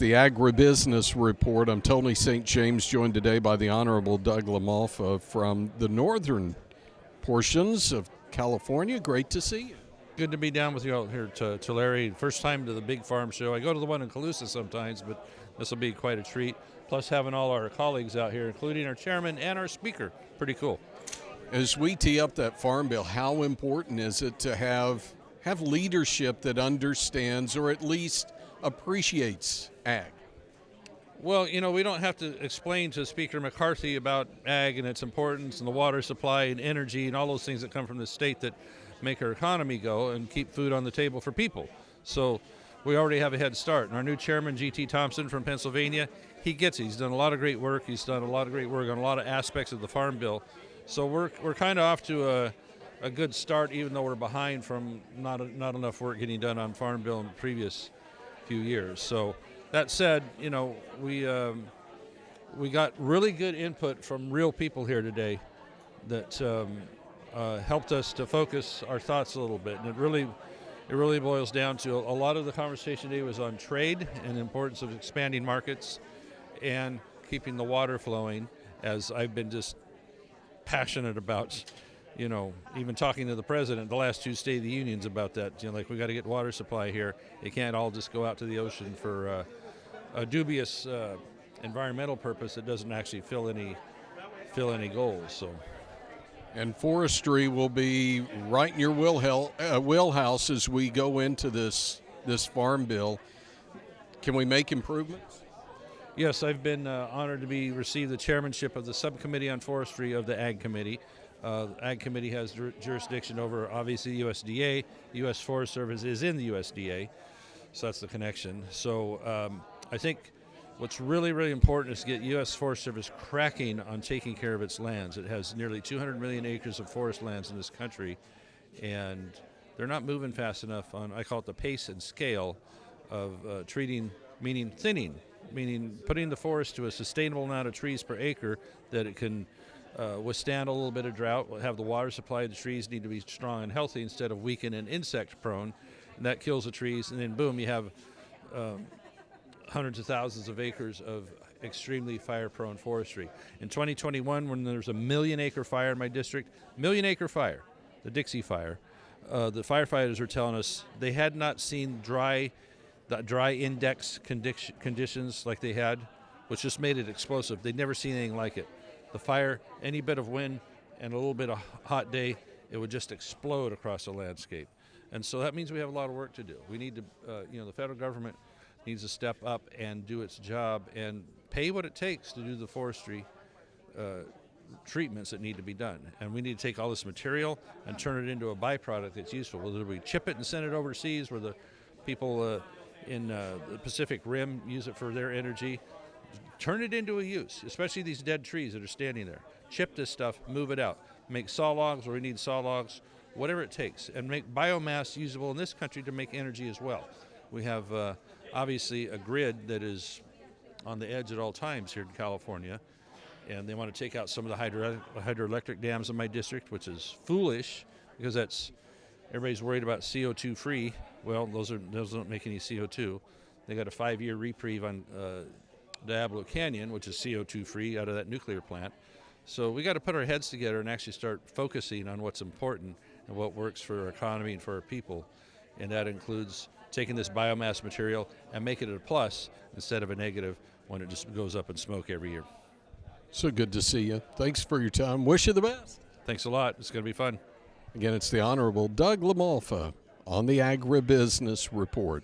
the Agribusiness Report. I'm Tony St. James, joined today by the Honorable Doug LaMalfa from the northern portions of California. Great to see you. Good to be down with you out here to Tulare. First time to the big farm show. I go to the one in Colusa sometimes, but this will be quite a treat. Plus having all our colleagues out here, including our chairman and our speaker. Pretty cool. As we tee up that farm bill, how important is it to have leadership that understands or at least appreciates ag? Well, you know, we don't have to explain to Speaker McCarthy about ag and its importance and the water supply and energy and all those things that come from the state that make our economy go and keep food on the table for people. So we already have a head start. And our new chairman, G.T. Thompson from Pennsylvania, he gets it. He's done a lot of great work. He's done a lot of great work on a lot of aspects of the farm bill. So we're kind of off to a good start, even though we're behind from not enough work getting done on farm bill in the previous few years. So that said, you know, we got really good input from real people here today that helped us to focus our thoughts a little bit. And it really boils down to a lot of the conversation today was on trade and the importance of expanding markets and keeping the water flowing, as I've been just passionate about. You know, even talking to the president, the last two State of the Unions about that, you know, like we got to get water supply here. It can't all just go out to the ocean for a dubious environmental purpose that doesn't actually fill any goals. So, and forestry will be right in your wheelhouse as we go into this farm bill. Can we make improvements? Yes, I've been honored to receive the chairmanship of the subcommittee on forestry of the Ag Committee. The Ag Committee has jurisdiction over, obviously, USDA. U.S. Forest Service is in the USDA, so that's the connection. So I think what's really, really important is to get U.S. Forest Service cracking on taking care of its lands. It has nearly 200 million acres of forest lands in this country, and they're not moving fast enough on, I call it the pace and scale of treating, meaning thinning, meaning putting the forest to a sustainable amount of trees per acre that it can withstand a little bit of drought, have the water supply. The trees need to be strong and healthy instead of weakened and insect prone, and that kills the trees, and then boom, you have hundreds of thousands of acres of extremely fire prone forestry. In 2021, when there's a 1 million acre fire in my district, 1 million acre fire, the Dixie Fire, the firefighters were telling us they had not seen the dry index conditions like they had, which just made it explosive. They'd never seen anything like it. The fire, any bit of wind and a little bit of hot day, it would just explode across the landscape. And so that means we have a lot of work to do. We need to, the federal government needs to step up and do its job and pay what it takes to do the forestry treatments that need to be done. And we need to take all this material and turn it into a byproduct that's useful. Whether we chip it and send it overseas where the people in the Pacific Rim use it for their energy, turn it into a use, especially these dead trees that are standing there. Chip this stuff, move it out. Make saw logs where we need saw logs, whatever it takes, and make biomass usable in this country to make energy as well. We have obviously a grid that is on the edge at all times here in California, and they want to take out some of the hydroelectric dams in my district, which is foolish because everybody's worried about CO2 free. Well, those don't make any CO2. They got a 5-year reprieve on Diablo Canyon, which is CO2 free out of that nuclear plant. So we got to put our heads together and actually start focusing on what's important and what works for our economy and for our people. And that includes taking this biomass material and making it a plus instead of a negative when it just goes up in smoke every year. So good to see you. Thanks for your time. Wish you the best. Thanks a lot. It's going to be fun. Again, it's the Honorable Doug LaMalfa on the Agribusiness Report.